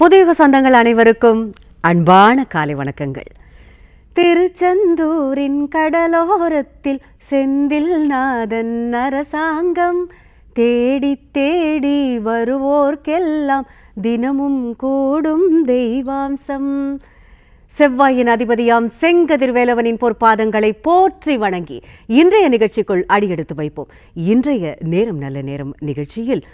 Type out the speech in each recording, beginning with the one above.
புதிய சொந்தங்கள் அனைவருக்கும் அன்பான காலை வணக்கங்கள். திருச்செந்தூரின் கடலோரத்தில் செந்தில் நாதன் அரசாங்கம் தேடி தேடி வருவோர்க்கெல்லாம் தினமும் கூடும் தெய்வாம்சம். செவ்வாயின் அதிபதியாம் செங்கதிர்வேலவனின் பொற்பாதங்களை போற்றி வணங்கி இன்றைய நிகழ்ச்சிக்குள் அடியெடுத்து வைப்போம். இன்றைய நேரம் நல்ல நேரம் நிகழ்ச்சியில்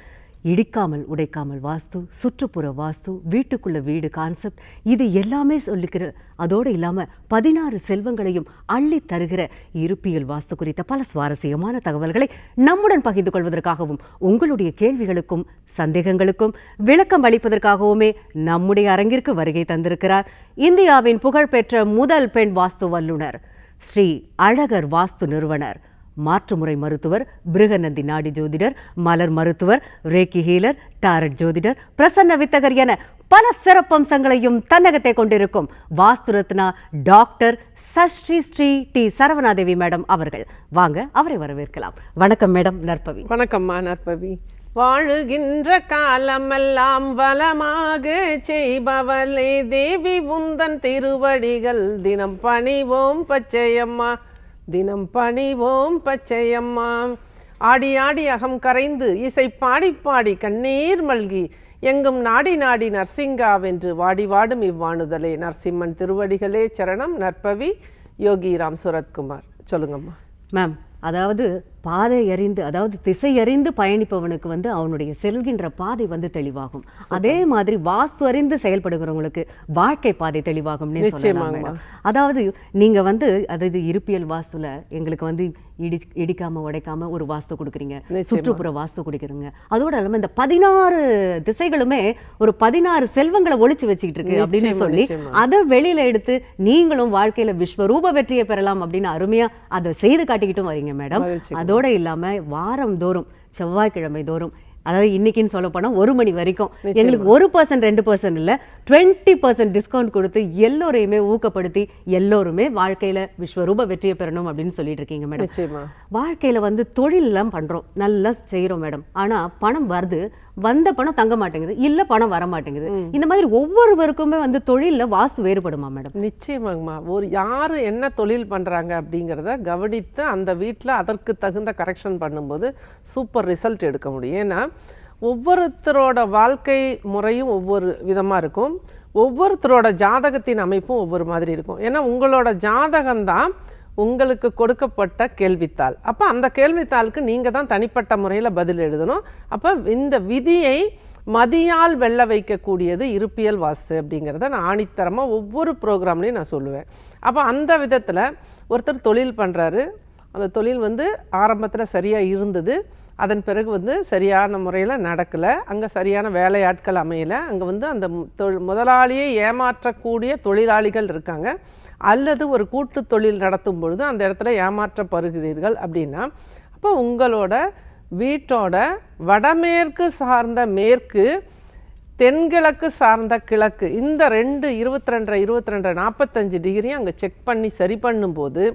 இடிக்காமல் உடைக்காமல் வாஸ்து, சுற்றுப்புற வாஸ்து, வீட்டுக்குள்ள வீடு கான்செப்ட், இது எல்லாமே சொல்லிக்கிற, அதோடு இல்லாமல் 16 செல்வங்களையும் அள்ளி தருகிற இருப்பியல் வாஸ்து குறித்த பல சுவாரஸ்யமான தகவல்களை நம்முடன் பகிர்ந்து கொள்வதற்காகவும் உங்களுடைய கேள்விகளுக்கும் சந்தேகங்களுக்கும் விளக்கம் அளிப்பதற்காகவுமே நம்முடைய அரங்கிற்கு வருகை தந்திருக்கிறார் இந்தியாவின் புகழ்பெற்ற முதல் பெண் வாஸ்து வல்லுநர், ஸ்ரீ அழகர் வாஸ்து நிறுவனர், மாற்றுமுறை மருத்துவர், பிருகநந்தி நாடி ஜோதிடர், மலர் மருத்துவர், ரேக்கி ஹீலர், டாரட் ஜோதிடர், பிரசன்ன வித்தகர் என பல சிறப்பம்சங்களையும் தன்னகத்தை கொண்டிருக்கும் Vastu Ratna doctor Sashti Sri D Saravanadevi madam அவர்கள். வாங்க, அவரை வரவேற்கலாம். வணக்கம் மேடம். நற்பவி. வணக்கம்மா நற்பவி. வாழுகின்ற காலமெல்லாம் வளமாக செய்பவளே தேவி உந்தன் திருவடிகள் தினம் பணிவோம் பச்சையம்மா, தினம் பணிவோம் பச்சையம்மா. ஆடி ஆடி அகம் கரைந்து இசை பாடி பாடி கண்ணீர் மல்கி எங்கும் நாடி நாடி நரசிங்காவென்று வாடி வாடும் இவ்வாணுதலே. நரசிம்மன் திருவடிகளே சரணம். நற்பவி யோகிராம் சுரத்குமார். சொல்லுங்கம்மா. மேம், அதாவது பாதை அறிந்து, அதாவது திசை அறிந்து பயணிப்பவனுக்கு அவனுடைய செல்கின்ற பாதை தெளிவாகும். அதே மாதிரி வாஸ்து அறிந்து செயல்படுகிறவங்களுக்கு வாழ்க்கை பாதை தெளிவாகும். அதாவது நீங்க அதாவது இருப்பியல் வாஸ்துல எங்களுக்கு இடிக்காம உடைக்காம ஒரு வாஸ்து கொடுக்குறீங்க, சுற்றுப்புற வாஸ்து கொடுக்குறீங்க. அதோட இல்லாம இந்த 16 திசைகளுமே ஒரு 16 செல்வங்களை ஒழிச்சு வச்சுக்கிட்டு இருக்கு அப்படின்னு சொல்லி அதை வெளியில எடுத்து நீங்களும் வாழ்க்கையில விஸ்வரூப வெற்றியை பெறலாம் அப்படின்னு அருமையா அதை செய்து காட்டிக்கிட்டும் வரீங்க மேடம். அதோட இல்லாம வாரம் தோறும் செவ்வாய்க்கிழமை தோறும், அதாவது இன்னைக்குன்னு சொல்ல போனா 1 மணி வரைக்கும் எங்களுக்கு 1% 2% இல்ல 20% டிஸ்கவுண்ட் கொடுத்து எல்லோரையுமே ஊக்கப்படுத்தி எல்லோருமே வாழ்க்கையில விஸ்வரூப வெற்றியை பெறணும் அப்படின்னு சொல்லிட்டு இருக்கீங்க மேடம். வாழ்க்கையில தொழில் எல்லாம் பண்றோம், நல்லா செய்யறோம் மேடம். ஆனா பணம் வருது, வந்த பணம் தங்க மாட்டேங்குது, இல்ல பணம் வர மாட்டேங்குது. இந்த மாதிரி ஒவ்வொருவருக்குமே தொழில்ல வாஸ்து வேறுபடுமா மேடம்? நிச்சயமாங்கம்மா. ஒரு யாரு என்ன தொழில் பண்றாங்க அப்படிங்கிறத கவனித்து அந்த வீட்டில் அதற்கு தகுந்த கரெக்ஷன் பண்ணும்போது சூப்பர் ரிசல்ட் எடுக்க முடியும். ஏன்னா ஒவ்வொருத்தரோட வாழ்க்கை முறையும் ஒவ்வொரு விதமாக இருக்கும், ஒவ்வொருத்தரோட ஜாதகத்தின் அமைப்பும் ஒவ்வொரு மாதிரி இருக்கும். ஏன்னா உங்களோட ஜாதகம்தான் உங்களுக்கு கொடுக்கப்பட்ட கேள்வித்தாள். அப்போ அந்த கேள்வித்தாளுக்கு நீங்கள் தான் தனிப்பட்ட முறையில் பதில் எழுதணும். அப்போ இந்த விதியை மதியால் வெல்ல வைக்கக்கூடியது இருப்பியல் வாஸ்து அப்படிங்கிறத நான் ஆணித்தரமாக ஒவ்வொரு ப்ரோக்ராம்லேயும் நான் சொல்லுவேன். அப்போ அந்த விதத்தில் ஒருத்தர் தொழில் பண்ணுறாரு, அந்த தொழில் ஆரம்பத்தில் சரியாக இருந்தது, அதன் பிறகு சரியான முறையில் நடக்கலை, அங்கே சரியான வேலையாட்கள் அமையலை, அங்கே அந்த முதலாளியை ஏமாற்றக்கூடிய தொழிலாளிகள் இருக்காங்க, அல்லது ஒரு கூட்டு தொழில் நடத்தும் பொழுது அந்த இடத்துல ஏமாற்றப்படுகிறீர்கள் அப்படின்னா, அப்போ உங்களோட வீட்டோட வடமேற்கு சார்ந்த மேற்கு, தென்கிழக்கு சார்ந்த கிழக்கு, இந்த 22 45 டிகிரியும் அங்கே செக் பண்ணி சரி பண்ணும்போது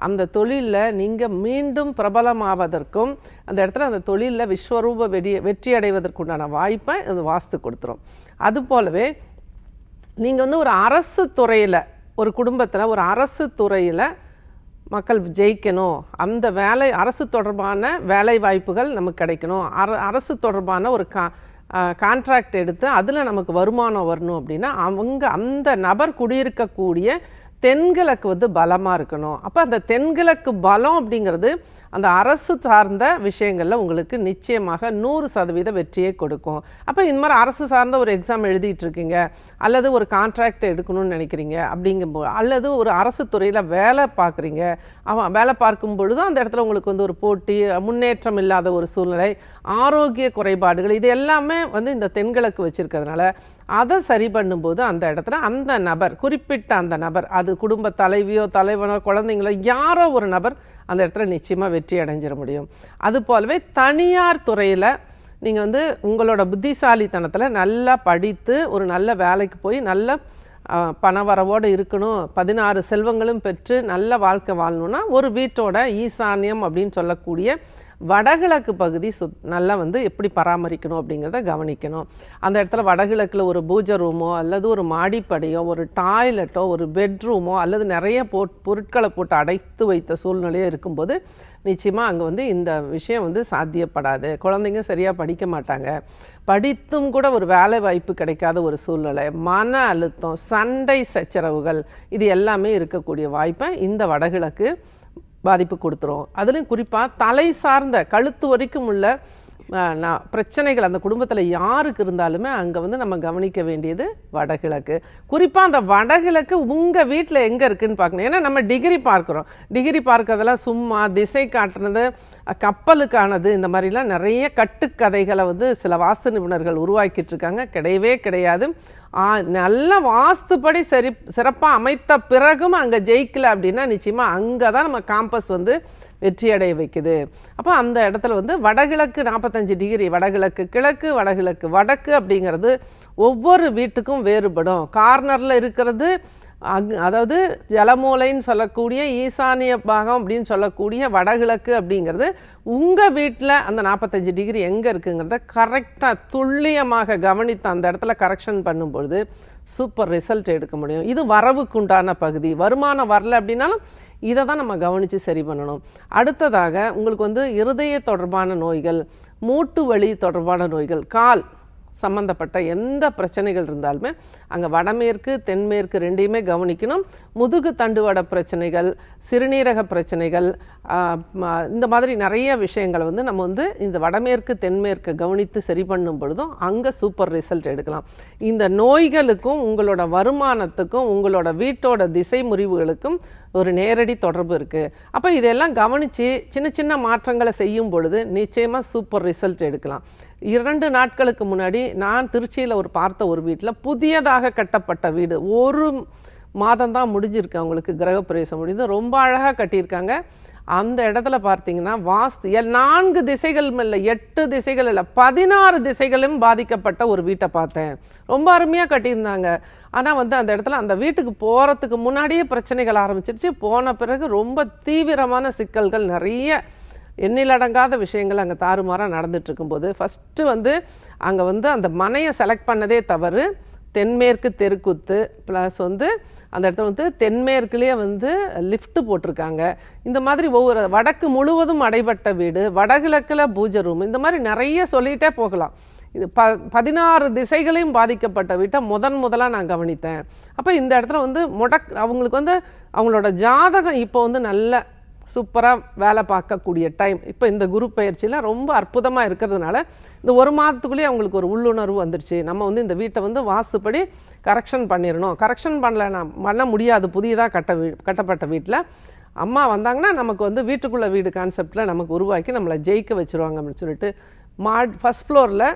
அந்த தொழிலில் நீங்கள் மீண்டும் பிரபலமாவதற்கும் அந்த இடத்துல அந்த தொழிலில் விஸ்வரூப வெற்றி அடைவதற்குண்டான வாய்ப்பை அது வாஸ்து கொடுத்துரும். அதுபோலவே நீங்கள் ஒரு அரசு துறையில், ஒரு குடும்பத்தில் ஒரு அரசு துறையில் மக்கள் ஜெயிக்கணும், அந்த வேலை அரசு தொடர்பான வேலை வாய்ப்புகள் நமக்கு கிடைக்கணும், அரசு தொடர்பான ஒரு கான்ட்ராக்ட் எடுத்து அதில் நமக்கு வருமானம் வரணும் அப்படின்னா அவங்க அந்த நபர் குடியிருக்கக்கூடிய தென்கிழக்கு பலமாக இருக்கணும். அப்போ அந்த தென்கிழக்கு பலம் அப்படிங்கிறது அந்த அரசு சார்ந்த விஷயங்களில் உங்களுக்கு நிச்சயமாக 100% வெற்றியை கொடுக்கும். அப்போ இந்த மாதிரி அரசு சார்ந்த ஒரு எக்ஸாம் எழுதிட்டு இருக்கீங்க, அல்லது ஒரு கான்ட்ராக்ட் எடுக்கணும்னு நினைக்கிறீங்க அப்படிங்கும்போது, அல்லது ஒரு அரசு துறையில் வேலை பார்க்குறீங்க, வேலை பார்க்கும் பொழுது அந்த இடத்துல உங்களுக்கு ஒரு போட்டி, முன்னேற்றம் இல்லாத ஒரு சூழ்நிலை, ஆரோக்கிய குறைபாடுகள், இது எல்லாமே இந்த தென்கிழக்கு வச்சுருக்கிறதுனால அதை சரி பண்ணும்போது அந்த இடத்துல அந்த நபர், குறிப்பிட்ட அந்த நபர், அது குடும்ப தலைவியோ தலைவனோ குழந்தைங்களோ யாரோ ஒரு நபர் அந்த இடத்துல நிச்சயமாக வெற்றி அடைஞ்சிட முடியும். அதுபோலவே தனியார் துறையில் நீங்கள் உங்களோட புத்திசாலித்தனத்தில் நல்லா படித்து ஒரு நல்ல வேலைக்கு போய் நல்ல பணவரவோடு இருக்கணும், 16 செல்வங்களும் பெற்று நல்ல வாழ்க்கை வாழணும்னா ஒரு வீட்டோட ஈசான்யம் அப்படின்னு சொல்லக்கூடிய வடகிழக்கு பகுதி நல்லா வந்து எப்படி பராமரிக்கணும் அப்படிங்கிறத கவனிக்கணும். அந்த இடத்துல வடகிழக்கில் ஒரு பூஜை ரூமோ அல்லது ஒரு மாடிப்படியோ ஒரு டாய்லெட்டோ ஒரு பெட்ரூமோ அல்லது நிறைய பொருட்களை போட்டு அடைத்து வைத்த சூழ்நிலையோ இருக்கும்போது நிச்சயமாக அங்கே வந்து இந்த விஷயம் வந்து சாத்தியப்படாது. குழந்தைங்க சரியாக படிக்க மாட்டாங்க. படித்தும் கூட ஒரு வேலை வாய்ப்பு கிடைக்காத ஒரு சூழ்நிலை, மன அழுத்தம், சண்டை சச்சரவுகள், இது எல்லாமே இருக்கக்கூடிய வாய்ப்பை இந்த வடகிழக்கு பாதிப்பு கொடுத்துரும். அதுலேயும் குறிப்பாக தலை சார்ந்த கழுத்து வரைக்கும் உள்ள பிரச்சனைகள் அந்த குடும்பத்தில் யாருக்கு இருந்தாலுமே அங்கே வந்து நம்ம கவனிக்க வேண்டியது வடகிழக்கு. குறிப்பாக அந்த வடகிழக்கு உங்கள் வீட்டில் எங்கே இருக்குதுன்னு பார்க்கணும். ஏன்னா நம்ம டிகிரி பார்க்குறோம், டிகிரி பார்க்கறதெல்லாம் சும்மா திசை காட்டுறது, கப்பலுக்கானது, இந்த மாதிரிலாம் நிறைய கட்டுக்கதைகளை வந்து சில வாஸ்து நிபுணர்கள் உருவாக்கிட்டு இருக்காங்க. கிடையவே கிடையாது. நல்ல வாஸ்துப்படி சிறப்பாக அமைத்த பிறகும் அங்கே ஜெயிக்கல அப்படின்னா நிச்சயமாக அங்கே தான் நம்ம காம்பஸ் வந்து வெற்றியடைய வைக்குது. அப்போ அந்த இடத்துல வந்து வடகிழக்கு 45 டிகிரி, வடகிழக்கு கிழக்கு, வடகிழக்கு வடக்கு அப்படிங்கிறது ஒவ்வொரு வீட்டுக்கும் வேறுபடும். கார்னரில் இருக்கிறது அதாவது ஜலமூலைன்னு சொல்லக்கூடிய ஈசானிய பாகம் அப்படின்னு சொல்லக்கூடிய வடகிழக்கு அப்படிங்கிறது உங்கள் வீட்டில் அந்த 45 டிகிரி எங்கே இருக்குங்கிறத கரெக்டாக துல்லியமாக கவனித்து அந்த இடத்துல கரெக்ஷன் பண்ணும்பொழுது சூப்பர் ரிசல்ட் எடுக்க முடியும். இது வரவுக்குண்டான பகுதி. வருமானம் வரல அப்படின்னாலும் இதை தான் நம்ம கவனித்து சரி பண்ணணும். அடுத்ததாக உங்களுக்கு வந்து இருதய தொடர்பான நோய்கள், மூட்டு வலி தொடர்பான நோய்கள், கால் சம்மந்தப்பட்ட எந்த பிரச்சனைகள் இருந்தாலுமே அங்கே வடமேற்கு தென்மேற்கு ரெண்டையுமே கவனிக்கணும். முதுகு தண்டுவட பிரச்சனைகள், சிறுநீரக பிரச்சனைகள், இந்த மாதிரி நிறைய விஷயங்களை வந்து நம்ம வந்து இந்த வடமேற்கு தென்மேற்கு கவனித்து சரி பண்ணும் பொழுதும் அங்கே சூப்பர் ரிசல்ட் எடுக்கலாம். இந்த நோய்களுக்கும் உங்களோட வருமானத்துக்கும் உங்களோட வீட்டோட திசை முறிவுகளுக்கும் ஒரு நேரடி தொடர்பு இருக்குது. அப்போ இதெல்லாம் கவனித்து சின்ன சின்ன மாற்றங்களை செய்யும் பொழுது நிச்சயமாக சூப்பர் ரிசல்ட் எடுக்கலாம். 2 நாட்களுக்கு முன்னாடி நான் திருச்சியில் பார்த்த ஒரு வீட்டில் புதியதாக கட்டப்பட்ட வீடு, 1 மாதம் தான் முடிஞ்சிருக்கு அவங்களுக்கு கிரகப்பிரவேசம் முடிந்து, ரொம்ப அழகாக கட்டியிருக்காங்க. அந்த இடத்துல பார்த்தீங்கன்னா வாஸ்து 4 திசைகள் இல்லை, 8 திசைகள் இல்லை, 16 திசைகளும் பாதிக்கப்பட்ட ஒரு வீட்டை பார்த்தேன். ரொம்ப அருமையாக கட்டியிருந்தாங்க. ஆனால் வந்து அந்த இடத்துல அந்த வீட்டுக்கு போகிறதுக்கு முன்னாடியே பிரச்சனைகள் ஆரம்பிச்சிருச்சு. போன பிறகு ரொம்ப தீவிரமான சிக்கல்கள், நிறைய எண்ணிலடங்காத விஷயங்கள் அங்கே தாறுமாறாக நடந்துட்டு இருக்கும்போது ஃபஸ்ட்டு வந்து அங்கே வந்து அந்த மனையை செலக்ட் பண்ணதே தவறு. தென்மேற்கு தெருக்குத்து ப்ளஸ் வந்து அந்த இடத்துல வந்து தென்மேற்குலேயே வந்து லிஃப்ட்டு போட்டிருக்காங்க. இந்த மாதிரி ஒவ்வொரு வடக்கு முழுவதும் அடைபட்ட வீடு, வடகிழக்கில் பூஜை ரூம், இந்த மாதிரி நிறைய சொல்லிகிட்டே போகலாம். இது 16 திசைகளையும் பாதிக்கப்பட்ட வீட்டை முதலாக நான் கவனித்தேன். அப்போ இந்த இடத்துல வந்து அவங்களுக்கு வந்து அவங்களோட ஜாதகம் இப்போ வந்து நல்ல சூப்பராக வேலை பார்க்கக்கூடிய டைம். இப்போ இந்த குரு பயிற்சியில் ரொம்ப அற்புதமாக இருக்கிறதுனால இந்த 1 மாதத்துக்குள்ளேயே அவங்களுக்கு ஒரு உள்ளுணர்வு வந்துருச்சு. நம்ம வந்து இந்த வீட்டை வந்து வாஸ்துப்படி கரெக்ஷன் பண்ணிடணும். கரெக்ஷன் பண்ண முடியாது. புதியதாக கட்டப்பட்ட வீட்டில் அம்மா வந்தாங்கன்னா நமக்கு வந்து வீட்டுக்குள்ளே வீடு கான்செப்டில் நமக்கு உருவாக்கி நம்மளை ஜெயிக்க வச்சுருவாங்க அப்படின்னு சொல்லிட்டு ஃபஸ்ட் ஃப்ளோரில்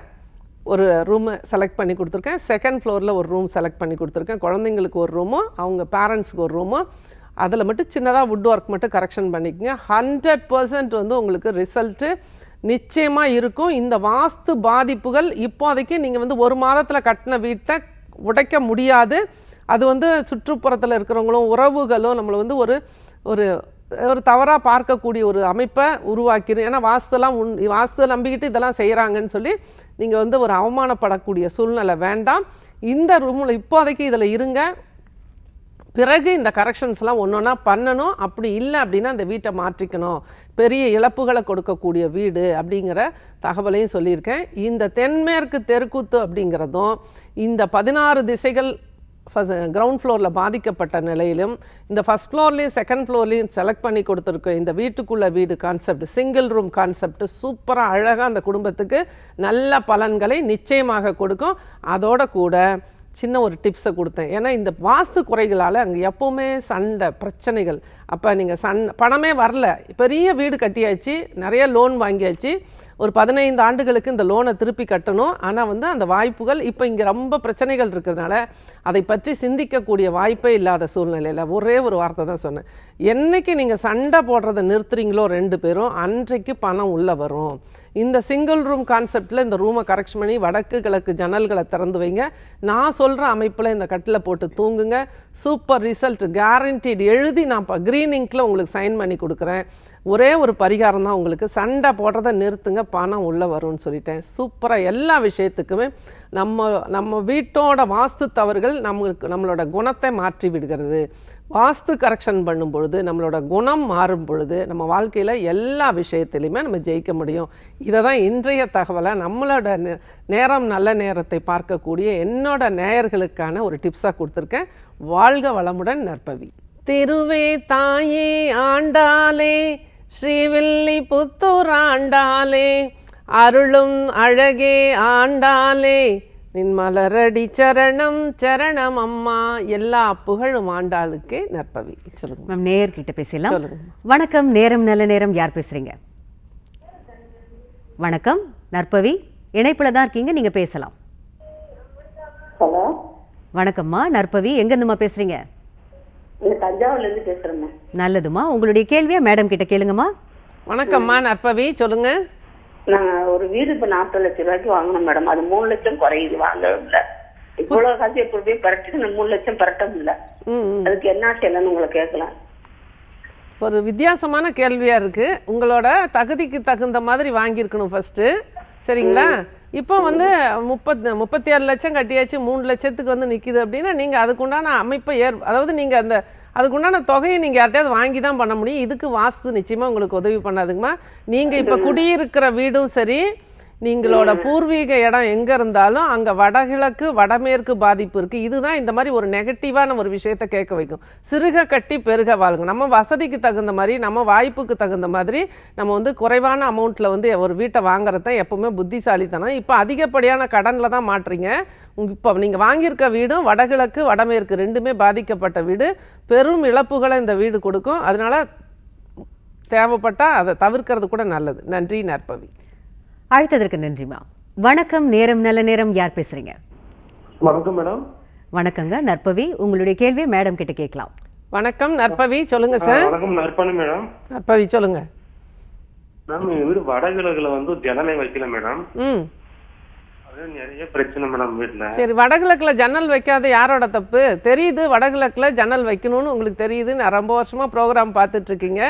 ஒரு ரூமை செலக்ட் பண்ணி கொடுத்துருக்கேன். செகண்ட் ஃப்ளோரில் ஒரு ரூம் செலக்ட் பண்ணி கொடுத்துருக்கேன். குழந்தைங்களுக்கு ஒரு ரூமும் அவங்க பேரண்ட்ஸுக்கு ஒரு ரூமும், அதில் மட்டும் சின்னதாக வுட் ஒர்க் மட்டும் கரெக்ஷன் பண்ணிக்கோங்க. 100% வந்து உங்களுக்கு ரிசல்ட்டு நிச்சயமாக இருக்கும். இந்த வாஸ்து பாதிப்புகள் இப்போதைக்கு நீங்கள் வந்து 1 மாதத்தில் கட்டின வீட்டை உடைக்க முடியாது. அது வந்து சுற்றுப்புறத்தில் இருக்கிறவங்களும் உறவுகளும் நம்மளை வந்து ஒரு ஒரு ஒரு தவறாக பார்க்கக்கூடிய ஒரு அமைப்பை உருவாக்கிடும். ஏன்னா வாஸ்து நம்பிக்கிட்டு இதெல்லாம் செய்கிறாங்கன்னு சொல்லி நீங்கள் வந்து ஒரு அவமானப்படக்கூடிய சூழ்நிலை வேண்டாம். இந்த ரூமில் இப்போதைக்கு இதில் இருங்க. பிறகு இந்த கரெக்ஷன்ஸ்லாம் ஒன்றா பண்ணணும். அப்படி இல்லை அப்படின்னா அந்த வீட்டை மாற்றிக்கணும். பெரிய இழப்புகளை கொடுக்கக்கூடிய வீடு அப்படிங்கிற தகவலையும் சொல்லியிருக்கேன். இந்த தென்மேற்கு தெருக்கூத்து அப்படிங்கிறதும் இந்த 16 திசைகள் கிரவுண்ட் ஃப்ளோரில் பாதிக்கப்பட்ட நிலையிலும் இந்த ஃபஸ்ட் ஃப்ளோர்லேயும் செகண்ட் ஃப்ளோர்லேயும் செலக்ட் பண்ணி கொடுத்துருக்கோம். இந்த வீட்டுக்குள்ளே வீடு கான்செப்ட், சிங்கிள் ரூம் கான்செப்ட் சூப்பராக அழகாக அந்த குடும்பத்துக்கு நல்ல பலன்களை நிச்சயமாக கொடுக்கும். அதோட கூட சின்ன ஒரு டிப்ஸை கொடுத்தேன். ஏன்னா இந்த வாஸ்து குறைகளால் அங்கே எப்போவுமே சண்டை பிரச்சனைகள். அப்போ நீங்கள் பணமே வரல, பெரிய வீடு கட்டியாச்சு, நிறைய லோன் வாங்கியாச்சு, ஒரு 15 ஆண்டுகளுக்கு இந்த லோனை திருப்பி கட்டணும். ஆனால் வந்து அந்த வாய்ப்புகள் இப்போ இங்கே ரொம்ப பிரச்சனைகள் இருக்கிறதுனால அதை பற்றி சிந்திக்கக்கூடிய வாய்ப்பே இல்லாத சூழ்நிலையில் ஒரே ஒரு வார்த்தை தான் சொன்னேன். என்றைக்கு நீங்கள் சண்டை போடுறதை நிறுத்துறீங்களோ 2 பேரும், அன்றைக்கு பணம் உள்ளே வரும். இந்த சிங்கிள் ரூம் கான்செப்டில் இந்த ரூமை கரெக்ஷன் பண்ணி வடக்கு கிழக்கு ஜன்னல்களை திறந்து வைங்க. நான் சொல்கிற அமைப்பில் இந்த கட்டில் போட்டு தூங்குங்க. Super result guaranteed. எழுதி நான் இப்போ க்ரீன் இங்கில் உங்களுக்கு சைன் பண்ணி கொடுக்குறேன். ஒரே ஒரு பரிகாரம் தான் உங்களுக்கு, சண்டை போடுறதை நிறுத்துங்க, பணம் உள்ளே வரும்னு சொல்லிட்டேன். சூப்பராக எல்லா விஷயத்துக்குமே நம்ம வீட்டோட வாஸ்து தவறுகள் நம்மளோட குணத்தை மாற்றி விடுகிறது. வாஸ்து கரெக்ஷன் பண்ணும் பொழுது நம்மளோட குணம் மாறும் பொழுது நம்ம வாழ்க்கையில் எல்லா விஷயத்திலையுமே நம்ம ஜெயிக்க முடியும். இதை தான் இன்றைய தகவலை நம்மளோட நேரம் நல்ல நேரத்தை பார்க்கக்கூடிய என்னோட நேயர்களுக்கான ஒரு டிப்ஸாக கொடுத்துருக்கேன். வாழ்க வளமுடன் நற்பவி. திருவே தாயே ஆண்டாலே ஸ்ரீவில்லி புத்தூர் ஆண்டாலே அருளும் அழகே ஆண்டாலே நின் மலரடி சரணம் சரணம் அம்மா. எல்லா புகழும் ஆண்டாளுக்கே நற்பவி. சொல்லுங்க மேம், நேயர்கிட்ட பேசலாம். சொல்லுங்க. வணக்கம், நேரம் நல்ல நேரம். யார் பேசுறீங்க? வணக்கம், நற்பவி இணைப்புல தான் இருக்கீங்க, நீங்க பேசலாம். ஹலோ, வணக்கம்மா. நற்பவி, எங்கேருந்துமா பேசுறீங்க? தஞ்சாவூர்ல இருந்து பேசுறேம்மா. நல்லதுமா, உங்களுடைய கேள்வியை மேடம் கிட்ட கேளுங்கம்மா. வணக்கம்மா நற்பவி, சொல்லுங்க. நாங்க ஒரு வீடு இப்ப 40 லட்சம் ரூபாய்க்கு வாங்கணும் மேடம். அது 3 லட்சம் குறையுது, வாங்க இல்ல. இவ்வளவு காசு எப்படி பரட்டுது, 3 லட்சம் பரட்ட முடியல. அதுக்கு என்ன செய்யலன்னு உங்களை கேட்கலாம். ஒரு வித்தியாசமான கேள்வியா இருக்கு. உங்களோட தகுதிக்கு தகுந்த மாதிரி வாங்கியிருக்கணும் ஃபர்ஸ்ட், சரிங்களா? இப்போ வந்து 37 லட்சம் கட்டியாச்சு, 3 லட்சத்துக்கு வந்து நிற்கிது அப்படின்னா நீங்கள் அதுக்குண்டான அமைப்பை அதாவது நீங்கள் அதுக்குண்டான தொகையை நீங்கள் யார்ட்டையாவது வாங்கி தான் பண்ண முடியும். இதுக்கு வாஸ்து நிச்சயமாக உங்களுக்கு உதவி பண்ணாதுங்கம்மா. நீங்கள் இப்போ குடியிருக்கிற வீடும் சரி, நீங்களோட பூர்வீக இடம் எங்கே இருந்தாலும் அங்கே வடகிழக்கு வடமேற்கு பாதிப்பு இருக்குது. இதுதான் இந்த மாதிரி ஒரு நெகட்டிவான ஒரு விஷயத்தை கேட்க வைக்கும். சிறுக கட்டி பெருக வாழுங்க. நம்ம வசதிக்கு தகுந்த மாதிரி, நம்ம வாய்ப்புக்கு தகுந்த மாதிரி நம்ம வந்து குறைவான அமௌண்ட்டில் வந்து ஒரு வீட்டை வாங்குறது தான் எப்போவுமே புத்திசாலித்தனம். இப்போ அதிகப்படியான கடனில் தான் மாட்டுறீங்க. இப்போ நீங்கள் வாங்கியிருக்க வீடும் வடகிழக்கு வடமேற்கு ரெண்டுமே பாதிக்கப்பட்ட வீடு. பெரும் இழப்புகளை இந்த வீடு கொடுக்கும். அதனால் தேவைப்பட்டால் அதை தவிர்க்கிறது கூட நல்லது. நன்றி நற்பவி. அழைத்ததற்கு நன்றிமா. வணக்கம், நேரம் நல்ல நேரம். யார் பேசுறீங்க? வணக்கம் மேடம். வணக்கங்க நற்பவி, உங்களுடைய கேள்வியை மேடம் கிட்ட கேட்கலாம். வணக்கம் நற்பவி, சொல்லுங்க சார். வணக்கம் நற்பவி மேடம். நற்பவி சொல்லுங்க. மேம், எங்க வீடு வடகிழக்குல வந்து ஜன்னலை வைக்கல மேடம். அது நிறைய பிரச்சனை மேடம் வீட்டுல. சரி, வடகிழக்குல ஜன்னல் வைக்காத யாரோட தப்பு? தெரியுது, வடகிழக்குல ஜன்னல் வைக்கணும்னு உங்களுக்கு தெரியுது. நான் ரொம்ப வருஷமா ப்ரோக்ராம் பார்த்துட்டு இருக்கீங்க.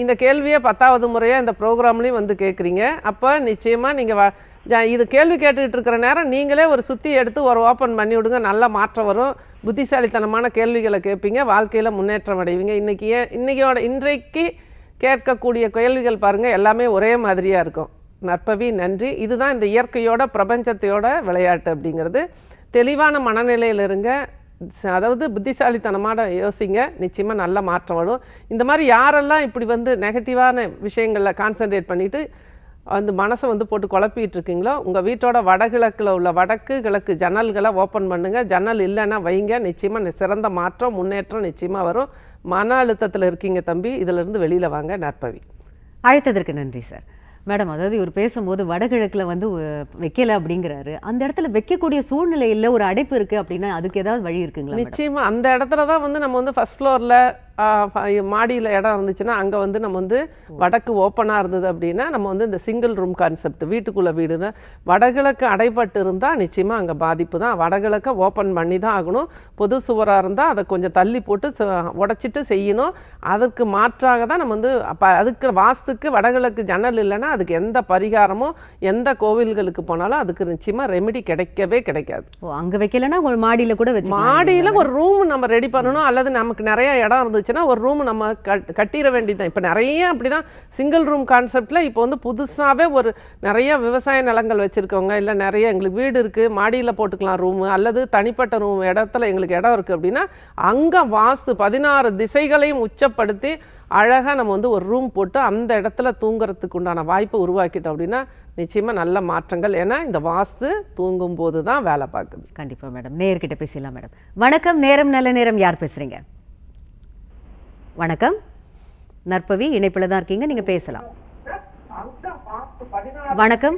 இந்த கேள்வியை 10வது முறையாக இந்த ப்ரோக்ராம்லேயும் வந்து கேட்குறீங்க. அப்போ நிச்சயமாக நீங்கள் இது கேள்வி கேட்டுக்கிட்டு இருக்கிற நேரம் நீங்களே ஒரு சுற்றி எடுத்து ஒரு ஓப்பன் பண்ணி விடுங்க. நல்ல மாற்றம் வரும். புத்திசாலித்தனமான கேள்விகளை கேட்பீங்க, வாழ்க்கையில் முன்னேற்றம் அடைவீங்க. இன்றைக்கு கேட்கக்கூடிய கேள்விகள் பாருங்கள், எல்லாமே ஒரே மாதிரியாக இருக்கும். நற்பவி, நன்றி. இதுதான் இந்த இயற்கையோட பிரபஞ்சத்தையோட விளையாட்டு அப்படிங்கிறது. தெளிவான மனநிலையில் இருங்க, அதாவது புத்திசாலித்தனமான யோசிங்க, நிச்சயமாக நல்ல மாற்றம் வரும். இந்த மாதிரி யாரெல்லாம் இப்படி வந்து நெகட்டிவான விஷயங்களில் கான்சன்ட்ரேட் பண்ணிவிட்டு அந்த மனசை வந்து போட்டு குழப்பிட்டு இருக்கீங்களோ, உங்கள் வீட்டோட வடகிழக்கில் உள்ள வடக்கு கிழக்கு ஜன்னல்களை ஓப்பன் பண்ணுங்கள். ஜன்னல் இல்லைன்னா வைங்க. நிச்சயமாக சிறந்த மாற்றம் முன்னேற்றம் நிச்சயமாக வரும். மன அழுத்தத்தில் இருக்கீங்க தம்பி, இதிலிருந்து வெளியில் வாங்க. நற்பவி. அழைத்ததற்கு நன்றி சார். மேடம், அதாவது இவர் பேசும்போது வடகிழக்கில் வந்து வைக்கல அப்படிங்கிறாரு. அந்த இடத்துல வைக்கக்கூடிய சூழ்நிலையில் ஒரு அடைப்பு இருக்குது அப்படின்னா அதுக்கு ஏதாவது வழி இருக்குங்களா? நிச்சயமாக அந்த இடத்துல தான் வந்து நம்ம வந்து ஃபர்ஸ்ட் ஃப்ளோரில் மாடியில் இடம் இருந்துச்சுன்னா அங்கே வந்து நம்ம வந்து வடக்கு ஓப்பனாக இருந்தது அப்படின்னா நம்ம வந்து இந்த சிங்கிள் ரூம் கான்செப்ட் வீட்டுக்குள்ளே வீடுன்னு வடகிழக்கு அடைப்பட்டு இருந்தால் நிச்சயமாக அங்கே பாதிப்பு தான். வடகிழக்கை ஓப்பன் பண்ணி தான் ஆகணும். பொது சுவராக இருந்தால் அதை கொஞ்சம் தள்ளி போட்டு உடைச்சிட்டு செய்யணும். அதற்கு மாற்றாக தான் நம்ம வந்து அதுக்கு வாஸ்துக்கு வடகிழக்கு ஜன்னல் இல்லைன்னா அதுக்கு எந்த பரிகாரமோ எந்த கோவில்களுக்கு போனாலும் அதுக்கு நிச்சயமாக ரெமெடி கிடைக்கவே கிடைக்காது. அங்கே வைக்கலைன்னா ஒரு மாடியில் கூட வச்சு மாடியில் ஒரு ரூம் நம்ம ரெடி பண்ணணும். அல்லது நமக்கு நிறைய இடம் இருந்துச்சுன்னா ஒரு ரூம் நம்ம கட்டிட வேண்டியதுதான். இப்போ நிறைய அப்படி தான் சிங்கிள் ரூம் கான்செப்டில் இப்போ வந்து புதுசாகவே ஒரு நிறைய விவசாய நிலங்கள் வச்சுருக்கவங்க, இல்லை நிறைய எங்களுக்கு வீடு இருக்குது மாடியில் போட்டுக்கலாம் ரூமு, அல்லது தனிப்பட்ட ரூம் இடத்துல எங்களுக்கு இடம் இருக்குது அப்படின்னா அங்கே வாஸ்து 16 திசைகளையும் உச்சப்படுத்தி அழகாக நம்ம வந்து ஒரு ரூம் போட்டு அந்த இடத்துல தூங்குறதுக்கு உண்டான வாய்ப்பை உருவாக்கிட்டோம் அப்படின்னா நிச்சயமாக நல்ல மாற்றங்கள். ஏன்னா இந்த வாஸ்து தூங்கும் போது தான் வேலை பார்க்குது. கண்டிப்பாக மேடம். நேர்கிட்ட பேசலாம் மேடம். வணக்கம், நேரம் நல்ல நேரம். யார் பேசுகிறீங்க? வணக்கம் நற்பவி, இணைப்பில் தான் இருக்கீங்க, நீங்கள் பேசலாம். வணக்கம்.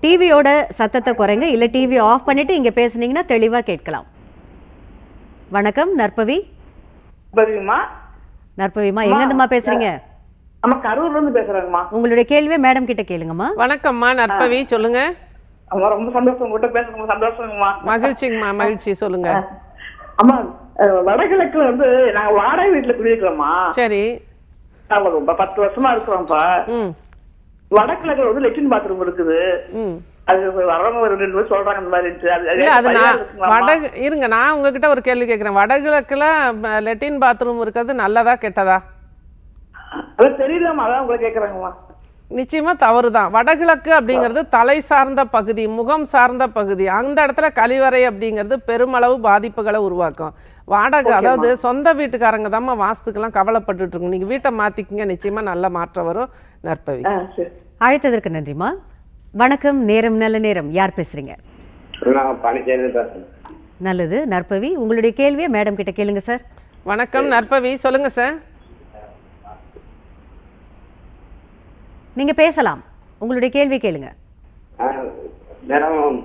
டிவியோட சத்தத்தை குறைங்க, இல்லை டிவி ஆஃப் பண்ணிவிட்டு இங்கே பேசுனீங்கன்னா தெளிவாக கேட்கலாம். வணக்கம் நற்பவி. நற்பவிமா, நற்பவிமா, எங்கேருந்துமா பேசுகிறீங்க? அம்மா கரூர்ல இருந்து பேசுறாங்கம்மா. உங்களுடைய கேள்வியை மேடம் கிட்ட கேளுங்கம்மா. வணக்கம்மா நற்பவி, சொல்லுங்க. அம்மா ரொம்ப சந்தோஷம், உங்ககிட்ட பேசுறது சந்தோஷங்கம்மா. மகிழ்ச்சிங்கம்மா, மகிழ்ச்சி, சொல்லுங்க. அம்மா வடகிழக்குல வந்து நாங்க வாடகை வீட்டுல குடியிருக்கிறோம்மா. சரி. நாங்க ரொம்ப 10 வருஷமா இருக்கிறோம்ப்பா. வடகிழக்குல வந்து லெட்டின் பாத்ரூம் இருக்குது. அது வரவங்க ஒரு 2 பேர் சொல்றாங்க இந்த மாதிரி. இருங்க, நான் உங்ககிட்ட ஒரு கேள்வி கேட்கிறேன். வடகிழக்குல லெட்டின் பாத்ரூம் இருக்கிறது நல்லதா கெட்டதா? அதான் தெரியலம்மா, அதான் உங்களை கேட்கறாங்கம்மா. நிச்சயமா தவறுதான். வடகிழக்கு அப்படிங்கிறது தலை சார்ந்த பகுதி, முகம் சார்ந்த பகுதி. அந்த இடத்துல கழிவறை அப்படிங்கிறது பெருமளவு பாதிப்புகளை உருவாக்கும். வாடகை, அதாவது சொந்த வீட்டுக்காரங்க தாம்மா வாஸ்துக்கெல்லாம் கவலைப்பட்டுட்டு இருக்கும். நீங்க வீட்டை மாத்திக்கிங்க, நிச்சயமா நல்ல மாற்றம் வரும். நற்பவி. அழைத்ததற்கு நன்றிமா. வணக்கம், நேரம் நல்ல நேரம். யார் பேசுறீங்க? நல்லது நற்பவி, உங்களுடைய கேள்வியை மேடம் கிட்ட கேளுங்க சார். வணக்கம் நற்பவி, சொல்லுங்க சார். நீங்க பேசலாம், உங்களுடைய கேள்வி கேளுங்க. மேடம்,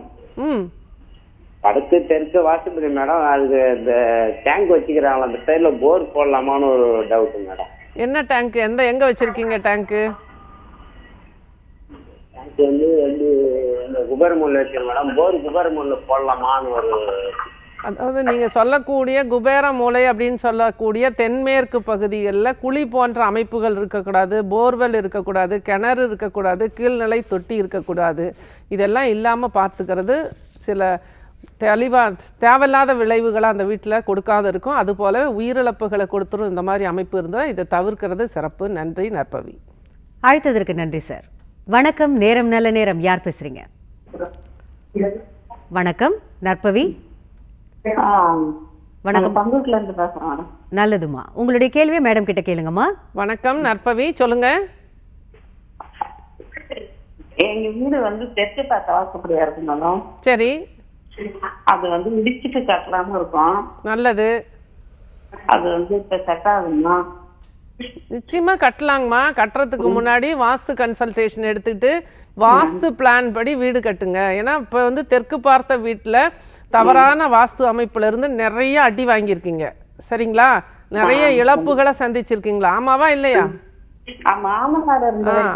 வடக்கு தெற்கு வாசப்படி மேடம், அதுக்கு இந்த டேங்க் வச்சுக்கிறாங்களா, அந்த சைடுல போர் போடலாமான்னு ஒரு டவுட் மேடம். என்ன டேங்க்? எங்க வச்சிருக்கீங்க டேங்க்? டேங்க் வந்து இந்த குபேரமூலில் வச்சிருக்கேன் மேடம். போர் குபேரமூலில் போடலாமான்னு ஒரு. அதாவது நீங்கள் சொல்லக்கூடிய குபேர மூலை அப்படின்னு சொல்லக்கூடிய தென்மேற்கு பகுதிகளில் குழி போன்ற அமைப்புகள் இருக்கக்கூடாது, போர்வெல் இருக்கக்கூடாது, கிணறு இருக்கக்கூடாது, கீழ்நிலை தொட்டி இருக்கக்கூடாது. இதெல்லாம் இல்லாமல் பார்த்துக்கிறது சில தேவையில்லாத விளைவுகளை அந்த வீட்டில் கொடுக்காத இருக்கும். அதுபோல உயிரிழப்புகளை கொடுத்துரும் இந்த மாதிரி அமைப்பு இருந்தால் இதை தவிர்க்கிறது சிறப்பு. நன்றி நற்பவி. அழைத்ததற்கு நன்றி சார். வணக்கம், நேரம் நல்ல நேரம். யார் பேசுறீங்க? வணக்கம் நற்பவி. வணக்கம், பங்கூர்ல இருந்து பேசுறேன். நல்லதுமா, உங்களுடைய கேள்வியை மேடம் கிட்ட கேளுங்கம்மா. வணக்கம் நற்பவி, சொல்லுங்க. எங்க வீடு வந்து தெற்கு பார்த்த வாசப்படியா இருக்கணும். சரி. அது வந்து இடிச்சிட்டு கட்டலாம இருக்கும். நல்லது. அது வந்து இப்ப செட் ஆகுமா? நிச்சயமா கட்டலாங்கம்மா. கட்டுறதுக்கு முன்னாடி வாஸ்து கன்சல்டேஷன் எடுத்துக்கிட்டு வாஸ்து பிளான் படி வீடு கட்டுங்க. ஏன்னா இப்போ வந்து தெற்கு பார்த்த வீட்டில் தவறான வாஸ்து அமைப்புல இருந்து நிறைய அடி வாங்கியிருக்கீங்க. சரிங்களா? நிறைய இழப்புகளை சந்திச்சிருக்கீங்களா? ஆமாவா இல்லையா?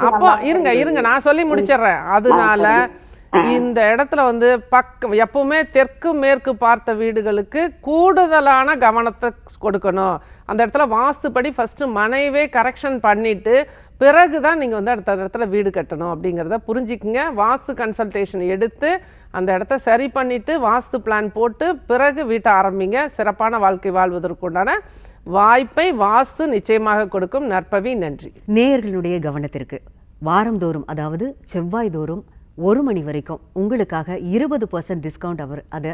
அப்போ இருங்க நான் சொல்லி முடிச்சிடுறேன். அதனால இந்த இடத்துல வந்து எப்பவுமே தெற்கு மேற்கு பார்த்த வீடுகளுக்கு கூடுதலான கவனத்தை கொடுக்கணும். அந்த இடத்துல வாஸ்துப்படி ஃபர்ஸ்ட் மனைவே கரெக்ஷன் பண்ணிட்டு பிறகுதான் நீங்க வந்து அடுத்த இடத்துல வீடு கட்டணும் அப்படிங்கிறத புரிஞ்சுக்குங்க. வாஸ்து கன்சல்டேஷன் எடுத்து அந்த இடத்த சரி பண்ணிட்டு வாஸ்து பிளான் போட்டு பிறகு வீட்டை ஆரம்பிங்க. சிறப்பான வாழ்க்கை வாழ்வதற்குண்டான வாய்ப்பை வாஸ்து நிச்சயமாக கொடுக்கும். நற்பவி, நன்றி. நேயர்களுடைய கவனத்திற்கு வாரந்தோறும், அதாவது செவ்வாய் தோறும் 1 மணி வரைக்கும் உங்களுக்காக 20% டிஸ்கவுண்ட் அதை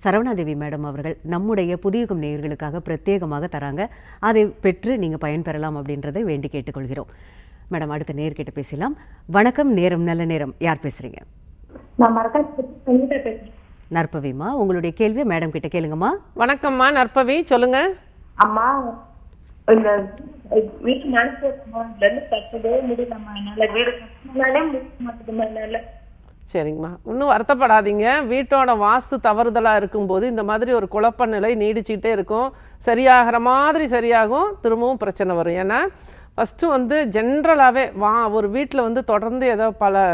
சரவணாதேவி மேடம் அவர்கள் நம்முடைய புதியகம் நேயர்களுக்காக பிரத்யேகமாக தராங்க. அதை பெற்று நீங்கள் பயன்பெறலாம் அப்படின்றதை வேண்டி கேட்டுக்கொள்கிறோம். மேடம், அடுத்த நேர்கிட்ட பேசலாம். வணக்கம், நேரம் நல்ல நேரம். யார் பேசுறீங்க? நற்பவிமா, உங்களுடைய கேள்வியை மேடம் கிட்ட கேளுங்கம்மா. வணக்கம்மா நற்பவி, சொல்லுங்க. அம்மா, இந்த வீட்டு கட்டவே முடியலம்மா, என்னால வீடு கட்டினாலே முடிக்க மாட்டேங்குது. சரிங்கம்மா, இன்னும் வருத்தப்படாதீங்க. வீட்டோட வாஸ்து தவறுதலாக இருக்கும்போது இந்த மாதிரி ஒரு குழப்ப நிலை நீடிச்சுக்கிட்டே இருக்கும். சரியாகிற மாதிரி சரியாகும், திரும்பவும் பிரச்சனை வரும். ஏன்னா ஃபஸ்ட்டு வந்து ஜென்ரலாகவே ஒரு வீட்டில் வந்து தொடர்ந்து ஏதோ பல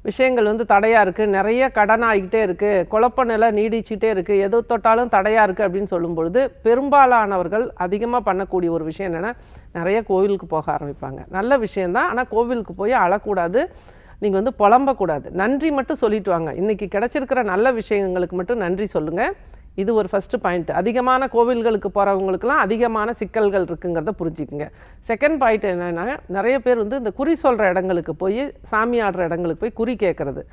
விஷயங்கள் வந்து தடையாக இருக்குது, நிறைய கடன் ஆகிக்கிட்டே இருக்குது, குழப்ப நிலை நீடிச்சுக்கிட்டே இருக்குது, எது தொட்டாலும் தடையாக இருக்குது அப்படின்னு சொல்லும்பொழுது பெரும்பாலானவர்கள் அதிகமாக பண்ணக்கூடிய ஒரு விஷயம் என்னென்னா, நிறைய கோவிலுக்கு போக ஆரம்பிப்பாங்க. நல்ல விஷயந்தான், ஆனால் கோவிலுக்கு போய் அழக்கூடாது, நீங்கள் வந்து புலம்பக்கூடாது. நன்றி மட்டும் சொல்லிட்டு வாங்க. இன்றைக்கி கிடச்சிருக்கிற நல்ல விஷயங்களுக்கு மட்டும் நன்றி சொல்லுங்கள். இது ஒரு ஃபஸ்ட்டு பாயிண்ட். அதிகமான கோவில்களுக்கு போகிறவங்களுக்குலாம் அதிகமான சிக்கல்கள் இருக்குங்கிறத புரிஞ்சுக்குங்க. செகண்ட் பாயிண்ட் என்னென்னா, நிறைய பேர் வந்து இந்த குறி சொல்கிற இடங்களுக்கு போய், சாமி ஆடுற இடங்களுக்கு போய் குறி கேட்குறது,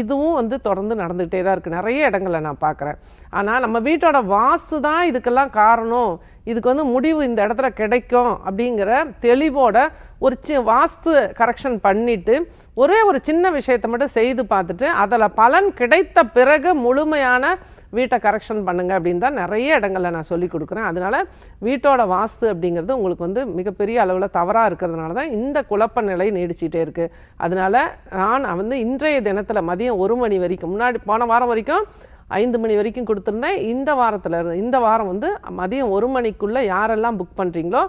இதுவும் வந்து தொடர்ந்து நடந்துகிட்டே தான் இருக்குது. நிறைய இடங்களை நான் பார்க்குறேன். ஆனால் நம்ம வீட்டோட வாஸ்து தான் இதுக்கெல்லாம் காரணம், இதுக்கு வந்து முடிவு இந்த இடத்துல கிடைக்கும் அப்படிங்கிற தெளிவோட ஒரு வாஸ்து கரெக்ஷன் பண்ணிவிட்டு ஒரே ஒரு சின்ன விஷயத்தை மட்டும் செய்து பார்த்துட்டு அதில் பலன் கிடைத்த பிறகு முழுமையான வீட்டை கரெக்ஷன் பண்ணுங்கள் அப்படின்னு தான் நிறைய இடங்களில் நான் சொல்லி கொடுக்குறேன். அதனால் வீட்டோட வாஸ்து அப்படிங்கிறது உங்களுக்கு வந்து மிகப்பெரிய அளவில் தவறாக இருக்கிறதுனால தான் இந்த குழப்ப நிலை நீடிச்சிட்டே இருக்குது. அதனால் நான் வந்து இன்றைய தினத்தில் மதியம் 1 மணி வரைக்கும், முன்னாடி போன வாரம் வரைக்கும் 5 மணி வரைக்கும் கொடுத்துருந்தேன். இந்த வாரம் வந்து மதியம் 1 மணிக்குள்ளே யாரெல்லாம் புக் பண்ணுறீங்களோ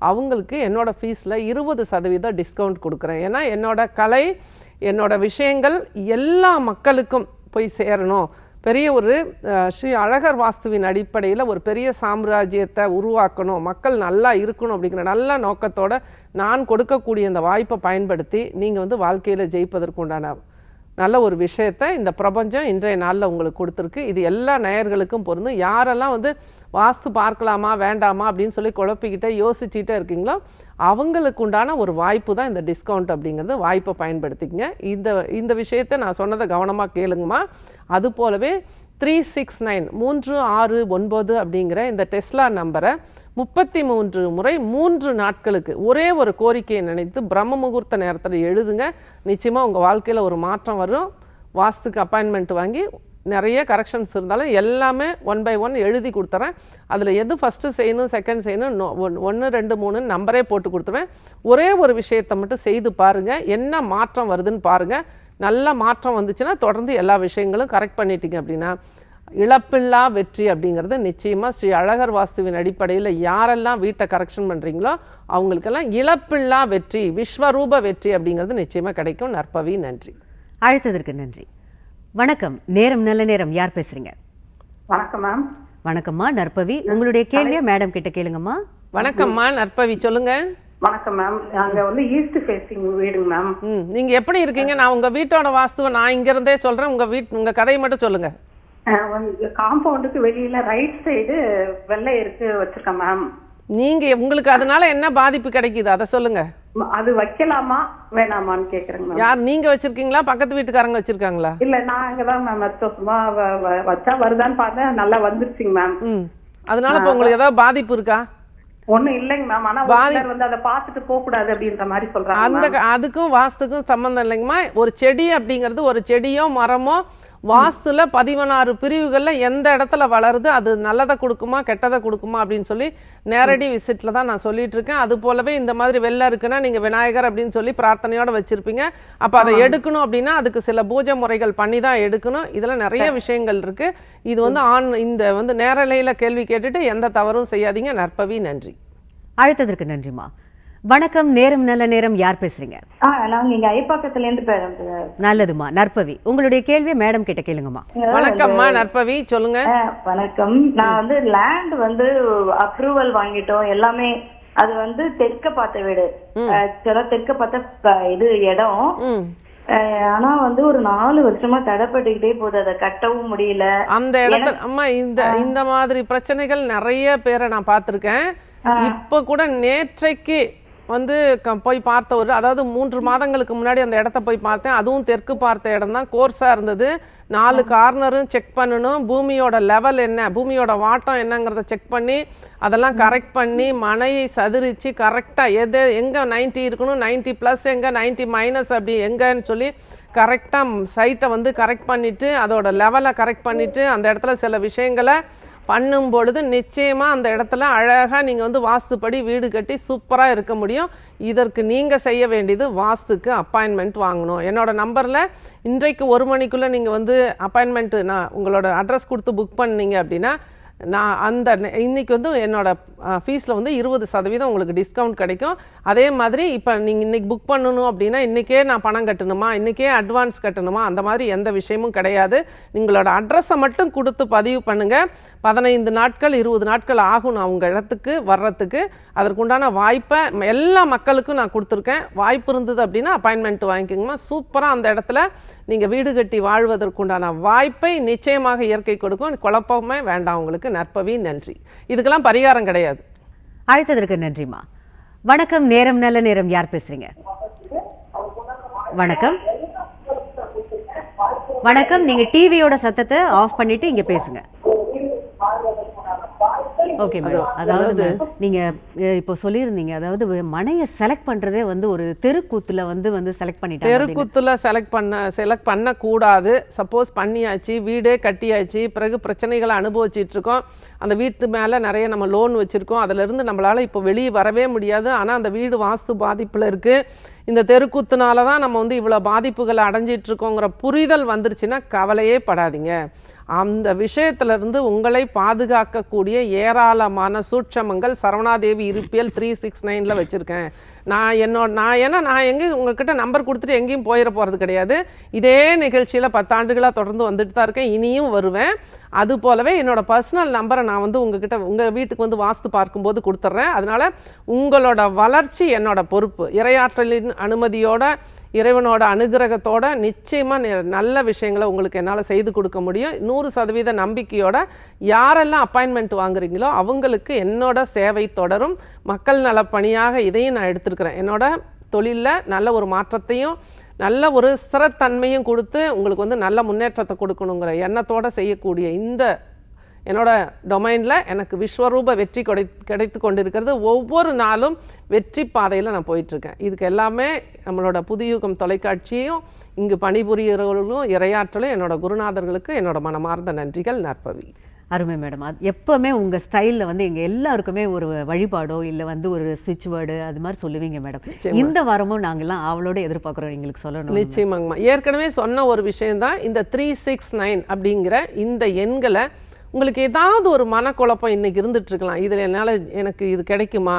அவங்களுக்கு என்னோடய ஃபீஸில் 20% டிஸ்கவுண்ட் கொடுக்குறேன். ஏன்னா என்னோடய கலை, என்னோடய விஷயங்கள் எல்லா மக்களுக்கும் போய் சேரணும். பெரிய ஒரு ஸ்ரீ அழகர் வாஸ்துவின் அடிப்படையில் ஒரு பெரிய சாம்ராஜ்யத்தை உருவாக்கணும், மக்கள் நல்லா இருக்கணும் அப்படிங்கிற நல்ல நோக்கத்தோடு நான் கொடுக்கக்கூடிய இந்த வாய்ப்பை பயன்படுத்தி நீங்கள் வந்து வாழ்க்கையில் ஜெயிப்பதற்கு உண்டான நல்ல ஒரு விஷயத்தை இந்த பிரபஞ்சம் இன்றைய நாளில் உங்களுக்கு கொடுத்துருக்கு. இது எல்லா நேயர்களுக்கும் பொருந்தும். யாரெல்லாம் வந்து வாஸ்து பார்க்கலாமா வேண்டாமா அப்படின்னு சொல்லி குழப்பிக்கிட்டே யோசிச்சுட்டே இருக்கீங்களோ அவங்களுக்கு உண்டான ஒரு வாய்ப்பு தான் இந்த டிஸ்கவுண்ட் அப்படிங்கிறது. வாய்ப்பை பயன்படுத்திக்கங்க. இந்த விஷயத்தை நான் சொன்னதை கவனமாக கேளுங்கம்மா. அது போலவே 369 369 அப்படிங்கிற இந்த டெஸ்லா நம்பரை 33 முறை 3 நாட்களுக்கு ஒரே ஒரு கோரிக்கையை நினைத்து பிரம்ம முகூர்த்த நேரத்தில் எழுதுங்க. நிச்சயமாக உங்கள் வாழ்க்கையில் ஒரு மாற்றம் வரும். வாஸ்துக்கு அப்பாயின்மெண்ட் வாங்கி நிறைய கரெக்ஷன்ஸ் இருந்தாலும் எல்லாமே 1 by 1 எழுதி கொடுத்துறேன். அதில் எது ஃபஸ்ட்டு செய்யணும், செகண்ட் செய்யணும், 1 2 3 நம்பரே போட்டு கொடுத்துருவேன். ஒரே ஒரு விஷயத்தை மட்டும் செய்து பாருங்கள், என்ன மாற்றம் வருதுன்னு பாருங்கள். நல்ல மாற்றம் வந்துச்சுன்னா தொடர்ந்து எல்லா விஷயங்களும் கரெக்ட் பண்ணிட்டீங்க அப்படின்னா இழப்பில்லா வெற்றி அப்படிங்கிறது நிச்சயமாக ஸ்ரீ அழகர் வாஸ்துவின் அடிப்படையில் யாரெல்லாம் வீட்டை கரெக்ஷன் பண்ணுறீங்களோ அவங்களுக்கெல்லாம் இழப்பில்லா வெற்றி, விஸ்வரூப வெற்றி அப்படிங்கிறது நிச்சயமாக கிடைக்கும். நற்பவி, நன்றி. அழைத்ததற்கு நன்றி. வணக்கம். நேரம் நல்ல நேரம். யார் பேசுறீங்க? வணக்கம் மேம். வணக்கம்மா. நற்பவி, உங்களுடைய கேள்வியை மேடம் கிட்ட கேளுங்கம்மா. வணக்கம்மா நற்பவி, சொல்லுங்க. வணக்கம் மேம். நாங்க வந்து ஈஸ்ட் ஃபேசிங் வீடுங்க மேம். நீங்க எப்படி இருக்கீங்க? நான் உங்க வீட்டோட வாஸ்துவை நான் இங்க இருந்தே சொல்றேன். உங்க கதையை மட்டும் சொல்லுங்க. காம்பவுண்டுக்கு வெளியில ரைட் சைடு வெள்ளை இருக்கு வச்சிருக்கேன் மேம். நீங்க உங்களுக்கு அதனால என்ன பாதிப்பு கிடைக்குது அதை சொல்லுங்க. அது வைக்கலாமா வேணாமான்னு கேக்குறேங்க. யார் நீங்க வச்சிருக்கீங்களா, பக்கத்து வீட்டுக்காரங்க வச்சிருக்காங்களா? இல்ல நாங்க தான் மேம் சும்மா வச்சா வருதான்னு பார்த்தேன், நல்லா வந்துருச்சுங்க மேம். அதனால இப்ப உங்களுக்கு ஏதாவது பாதிப்பு இருக்கா? ஒண்ணும் இல்லைங்க மேம். ஆனா வந்து அதை பார்த்துட்டு போக கூடாது அப்படின்ற மாதிரி சொல்றாங்க. அதுக்கும் வாஸ்துக்கும் சம்பந்தம் இல்லைங்கம்மா. ஒரு செடி அப்படிங்கிறது ஒரு செடியோ மரமோ வாஸ்துல 16 பிரிவுகள்ல எந்த இடத்துல வளருது, அது நல்லதை கொடுக்குமா கெட்டதை கொடுக்குமா அப்படின்னு சொல்லி நேரடி விசிட்ல தான் நான் சொல்லிட்டு இருக்கேன். அது போலவே இந்த மாதிரி வெள்ளை இருக்குன்னா நீங்க விநாயகர் அப்படின்னு சொல்லி பிரார்த்தனையோட வச்சிருப்பீங்க. அப்ப அதை எடுக்கணும் அப்படின்னா அதுக்கு சில பூஜை முறைகள் பண்ணி தான் எடுக்கணும். இதுல நிறைய விஷயங்கள் இருக்கு. இது வந்து இந்த வந்து நேரலையில கேள்வி கேட்டுட்டு எந்த தவறும் செய்யாதீங்க. நற்பவி, நன்றி. அழைத்ததற்கு நன்றிமா. வணக்கம். நேரம் நல்ல நேரம். யார் பேசுறீங்க? நாங்க இங்க ஐப்பாக்கத்துல இருந்து பேசுறோம். நல்லதுமா. நற்பவி, உங்களுடைய கேள்வியை மேடம் கிட்ட கேளுங்கம்மா. வணக்கம்மா நற்பவி, சொல்லுங்க. வணக்கம். நான் வந்து லேண்ட் வந்து அப்ரூவல் வாங்கிட்டோம் எல்லாமே. அது வந்து தெற்க பார்த்த வீடு, தெற்க பார்த்த இது இடம். ஆனா வந்து ஒரு 4 வருஷமா தடைப்பட்டுக்கிட்டே போகுது, அதை கட்டவும் முடியல. அந்த இடத்துல அம்மா இந்த மாதிரி பிரச்சனைகள் நிறைய பேரை நான் பார்த்திருக்கேன். இப்ப கூட நேற்றைக்கு வந்து போய் பார்த்த அதாவது 3 மாதங்களுக்கு முன்னாடி அந்த இடத்த போய் பார்த்தேன். அதுவும் தெற்கு பார்த்த இடம் தான். கோர்ஸாக இருந்தது. 4 கார்னரும் செக் பண்ணணும். பூமியோட லெவல் என்ன, பூமியோட வாட்டம் என்னங்கிறத செக் பண்ணி அதெல்லாம் கரெக்ட் பண்ணி மனையை சதுரிச்சு கரெக்டாக எங்கே 90 இருக்கணும், 90+ எங்கே, 90- அப்படி எங்கன்னு சொல்லி கரெக்டாக சைட்டை வந்து கரெக்ட் பண்ணிவிட்டு அதோட லெவலை கரெக்ட் பண்ணிவிட்டு அந்த இடத்துல சில விஷயங்களை பண்ணும் பொழுது நிச்சயமாக அந்த இடத்துல அழகாக நீங்கள் வந்து வாஸ்துப்படி வீடு கட்டி சூப்பராக இருக்க முடியும். இதற்கு நீங்கள் செய்ய வேண்டியது வாஸ்துக்கு அப்பாயின்மெண்ட் வாங்கணும். என்னோடய நம்பரில் இன்றைக்கு 1 மணிக்குள்ளே நீங்கள் வந்து அப்பாயின்மெண்ட்டு நான் உங்களோட அட்ரஸ் கொடுத்து புக் பண்ணீங்க அப்படின்னா நான் இன்றைக்கி வந்து என்னோடய ஃபீஸில் வந்து 20% உங்களுக்கு டிஸ்கவுண்ட் கிடைக்கும். அதே மாதிரி இப்போ நீங்கள் இன்றைக்கி புக் பண்ணணும் அப்படின்னா இன்றைக்கே நான் பணம் கட்டணுமா, இன்றைக்கே அட்வான்ஸ் கட்டணுமா, அந்த மாதிரி எந்த விஷயமும் கிடையாது. உங்களோட அட்ரஸை மட்டும் கொடுத்து பதிவு பண்ணுங்கள். 15 நாட்கள் 20 நாட்கள் ஆகும் நான் உங்கள் இடத்துக்கு வர்றதுக்கு. அதற்குண்டான வாய்ப்பை எல்லா மக்களுக்கும் நான் கொடுத்துருக்கேன். வாய்ப்பு இருந்தது அப்படின்னா அப்பாயின்மெண்ட் வாங்கிக்கோங்கம்மா. சூப்பராக அந்த இடத்துல நீங்கள் வீடு கட்டி வாழ்வதற்குண்டான வாய்ப்பை நிச்சயமாக இயற்கை கொடுக்கும். குழப்பமே வேண்டாம் உங்களுக்கு. நற்பவி, நன்றி. இதுக்கெல்லாம் பரிகாரம் கிடையாது. அழைத்ததற்கு நன்றிமா. வணக்கம். நேரம் நல்ல நேரம். யார் பேசுறீங்க? வணக்கம். வணக்கம். நீங்க டிவியோட சத்தத்தை ஆஃப் பண்ணிட்டு இங்க பேசுங்க. Okay madam. அதாவது நீங்க இப்போ சொல்லியிருந்தீங்க, அதாவது மனையை செலக்ட் பண்றதே வந்து ஒரு தெருக்கூத்துல வந்து செலக்ட் பண்ணிட்டாங்க. தெருக்கூத்துல செலக்ட் பண்ணக்கூடாது. சப்போஸ் பண்ணியாச்சு, வீடே கட்டியாச்சு, பிறகு பிரச்சனைகளை அனுபவிச்சுட்டு இருக்கோம். அந்த வீட்டு மேலே நிறைய நம்ம லோன் வச்சுருக்கோம். அதிலிருந்து நம்மளால் இப்போ வெளியே வரவே முடியாது. ஆனால் அந்த வீடு வாஸ்து பாதிப்பில் இருக்குது. இந்த தெருக்கூத்துனால தான் நம்ம வந்து இவ்வளோ பாதிப்புகளை அடைஞ்சிட்ருக்கோங்கிற புரிதல் வந்துருச்சுன்னா கவலையே படாதீங்க. அந்த விஷயத்திலிருந்து உங்களை பாதுகாக்கக்கூடிய ஏராளமான சூட்சமங்கள் சரவணாதேவி இருப்பியல் 369 வச்சுருக்கேன். நான் எங்கேயும் உங்கள்கிட்ட நம்பர் கொடுத்துட்டு எங்கேயும் போயிட போகிறது கிடையாது. இதே நிகழ்ச்சியில் 10 ஆண்டுகளாக தொடர்ந்து வந்துட்டு தான் இருக்கேன், இனியும் வருவேன். அது போலவே என்னோடய பர்சனல் நம்பரை நான் வந்து உங்கள் வீட்டுக்கு வந்து வாஸ்து பார்க்கும்போது கொடுத்துட்றேன். அதனால் உங்களோட வளர்ச்சி என்னோட பொறுப்பு. இறையாற்றலின் அனுமதியோட, இறைவனோட அனுகிரகத்தோட நிச்சயமாக நல்ல விஷயங்களை உங்களுக்கு என்னால் செய்து கொடுக்க முடியும். 100% நம்பிக்கையோட யாரெல்லாம் அப்பாயின்மெண்ட் வாங்குறீங்களோ அவங்களுக்கு என்னோட சேவை தொடரும். மக்கள் நலப்பணியாக இதையும் நான் எடுத்துருக்கிறேன். என்னோட தொழிலில் நல்ல ஒரு மாற்றத்தையும் நல்ல ஒரு ஸ்திரத்தன்மையும் கொடுத்து உங்களுக்கு வந்து நல்ல முன்னேற்றத்தை கொடுக்கணுங்கிற எண்ணத்தோடு செய்யக்கூடிய இந்த என்னோட டொமைனில் எனக்கு விஸ்வரூப வெற்றி கிடைத்து கொண்டிருக்கிறது. ஒவ்வொரு நாளும் வெற்றி பாதையில் நான் போயிட்டுருக்கேன். இதுக்கு எல்லாமே நம்மளோட புதுயுகம் தொலைக்காட்சியும் இங்கு பணிபுரியவர்களும் இறையாற்றலும் என்னோட குருநாதர்களுக்கு என்னோட மனமார்ந்த நன்றிகள். நற்பவி. அருமை மேடம். அது எப்போவுமே உங்கள் ஸ்டைலில் வந்து எங்கள் எல்லாருக்குமே ஒரு வழிபாடோ இல்லை வந்து ஒரு ஸ்விட்ச் வேர்டு அது மாதிரி சொல்லுவீங்க மேடம். இந்த வாரமும் நாங்கள்லாம் அவளோட எதிர்பார்க்குறோம், எங்களுக்கு சொல்லணும். நிச்சயமாங்கம்மா. ஏற்கனவே சொன்ன ஒரு விஷயந்தான், இந்த 369 அப்படிங்கிற இந்த எண்களை உங்களுக்கு ஏதாவது ஒரு மனக்குழப்பம் இன்றைக்கி இருந்துகிட்ருக்கலாம். இதில் எனக்கு இது கிடைக்குமா,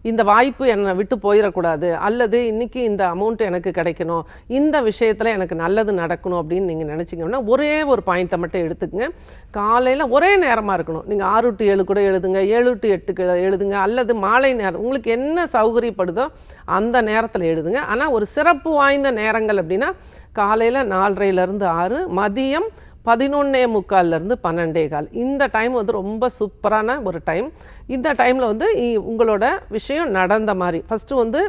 இந்த வாய்ப்பு என்னை விட்டு போயிடக்கூடாது, அல்லது இன்றைக்கி இந்த அமௌண்ட் எனக்கு கிடைக்கணும், இந்த விஷயத்தில் எனக்கு நல்லது நடக்கணும் அப்படின்னு நீங்கள் நினச்சிங்கன்னா ஒரே ஒரு பாயிண்ட்டை மட்டும் எடுத்துக்கங்க. காலையில் ஒரே நேரமாக இருக்கணும். நீங்கள் 6 to 7 கூட எழுதுங்க, 7 to 8 எழுதுங்க, அல்லது மாலை நேரம் உங்களுக்கு என்ன சௌகரியப்படுதோ அந்த நேரத்தில் எழுதுங்க. ஆனால் ஒரு சிறப்பு வாய்ந்த நேரங்கள் அப்படின்னா காலையில் 4:30 to 6, மதியம் 11:45 to 12:15. இந்த டைம் வந்து ரொம்ப சூப்பரான ஒரு டைம். இந்த டைமில் வந்து உங்களோட விஷயம் நடந்த மாதிரி ஃபஸ்ட்டு வந்து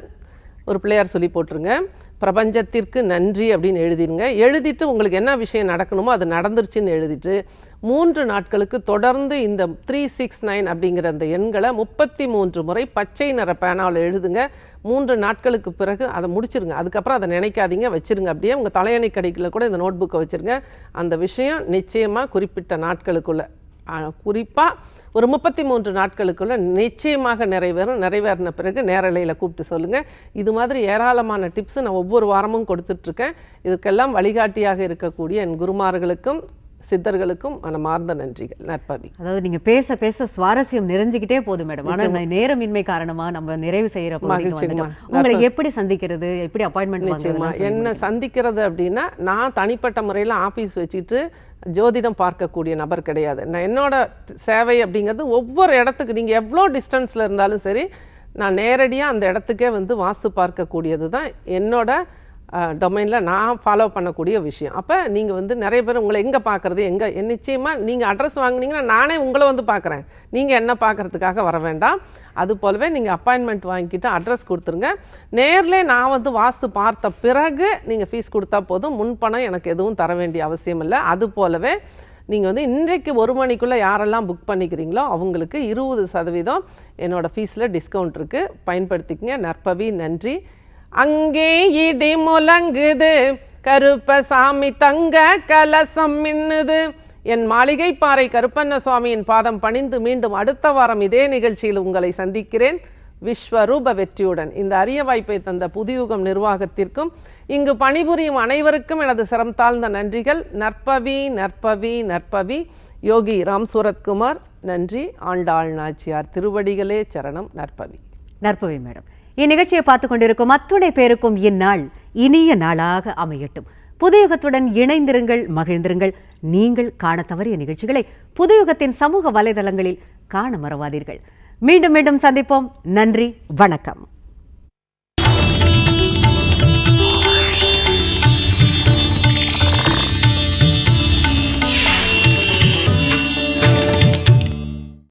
ஒரு பிள்ளையார் சொல்லி போட்டுருங்க. பிரபஞ்சத்திற்கு நன்றி அப்படின்னு எழுதிடுங்க. எழுதிட்டு உங்களுக்கு என்ன விஷயம் நடக்கணுமோ அது நடந்துருச்சுன்னு எழுதிட்டு 3 நாட்களுக்கு தொடர்ந்து இந்த 369 அப்படிங்கிற அந்த எண்களை 33 முறை பச்சை நிற பேனாவில் எழுதுங்க. 3 நாட்களுக்கு பிறகு அதை முடிச்சிருங்க. அதுக்கப்புறம் அதை நினைக்காதீங்க, வச்சுருங்க. அப்படியே உங்கள் தலையணை கடைக்கில் கூட இந்த நோட் புக்கை வச்சுருங்க. அந்த விஷயம் நிச்சயமாக குறிப்பிட்ட நாட்களுக்குள்ளே, குறிப்பாக ஒரு 33 நாட்களுக்குள்ளே நிச்சயமாக நிறைவேறின பிறகு நேரலையில் கூப்பிட்டு சொல்லுங்கள். இது மாதிரி ஏராளமான டிப்ஸு நான் ஒவ்வொரு வாரமும் கொடுத்துட்ருக்கேன். இதுக்கெல்லாம் வழிகாட்டியாக இருக்கக்கூடிய என் குருமார்களுக்கும் சித்தர்களுக்கும் மனமார்ந்த நன்றிகள். நற்பவி. அதாவது நீங்கள் பேச பேச சுவாரஸ்யம் நிறைஞ்சிக்கிட்டே போதும் மேடம். ஆனால் நேரமின்மை காரணமாக நம்ம நிறைவு செய்கிற உங்களை எப்படி சந்திக்கிறது, எப்படி அப்பாயின்மெண்ட் என்ன சந்திக்கிறது அப்படின்னா, நான் தனிப்பட்ட முறையில் ஆஃபீஸ் வச்சுட்டு ஜோதிடம் பார்க்கக்கூடிய நபர் கிடையாது. நான் என்னோட சேவை அப்படிங்கிறது ஒவ்வொரு இடத்துக்கு நீங்கள் எவ்வளோ டிஸ்டன்ஸில் இருந்தாலும் சரி, நான் நேரடியாக அந்த இடத்துக்கே வந்து வாஸ்து பார்க்கக்கூடியது தான் என்னோட டொமைனில் நான் ஃபாலோ பண்ணக்கூடிய விஷயம். அப்போ நீங்கள் வந்து நிறைய பேர் உங்களை எங்கே பார்க்குறது, நிச்சயமாக நீங்கள் அட்ரஸ் வாங்கினீங்கன்னா நானே உங்களை வந்து பார்க்குறேன், நீங்கள் என்ன பார்க்குறதுக்காக வர வேண்டாம். அது போலவே நீங்கள் அப்பாயின்மெண்ட் வாங்கிக்கிட்டு அட்ரஸ் கொடுத்துருங்க. நேரில் நான் வந்து வாஸ்து பார்த்த பிறகு நீங்கள் ஃபீஸ் கொடுத்தா போதும். முன்பணம் எனக்கு எதுவும் தர வேண்டிய அவசியம் இல்லை. அது போலவே நீங்கள் வந்து இன்றைக்கு 1 மணிக்குள்ளே யாரெல்லாம் புக் பண்ணிக்கிறீங்களோ அவங்களுக்கு 20% என்னோடய ஃபீஸில் டிஸ்கவுண்ட் இருக்குது, பயன்படுத்திக்கங்க. நற்பவி. நன்றி. அங்கே இடி முழங்குது, கருப்பசாமி தங்க கலசம் மின்னுது, என் மாளிகை பாறை கருப்பண்ண சுவாமியின் பாதம் பணிந்து மீண்டும் அடுத்த வாரம் இதே நிகழ்ச்சியில் உங்களை சந்திக்கிறேன். விஸ்வரூப வெற்றியுடன். இந்த அரிய வாய்ப்பை தந்த புதுயுகம் நிர்வாகத்திற்கும் இங்கு பணிபுரியும் அனைவருக்கும் எனது சிரம் தாழ்ந்த நன்றிகள். நற்பவி. நற்பவி. நற்பவி. யோகி ராம் சூரத்குமார். நன்றி. ஆண்டாள் நாச்சியார் திருவடிகளே சரணம். நற்பவி. நற்பவி மேடம். இந்நிகழ்ச்சியை பார்த்து கொண்டிருக்கும் அத்துணை பேருக்கும் இந்நாள் இனிய நாளாக அமையட்டும். புதுயுகத்துடன் இணைந்திருங்கள், மகிழ்ந்திருங்கள். நீங்கள் காண தவறிய நிகழ்ச்சிகளை புதுயுகத்தின் சமூக வலைதளங்களில் காண மறவாதீர்கள். மீண்டும் மீண்டும் சந்திப்போம். நன்றி, வணக்கம்.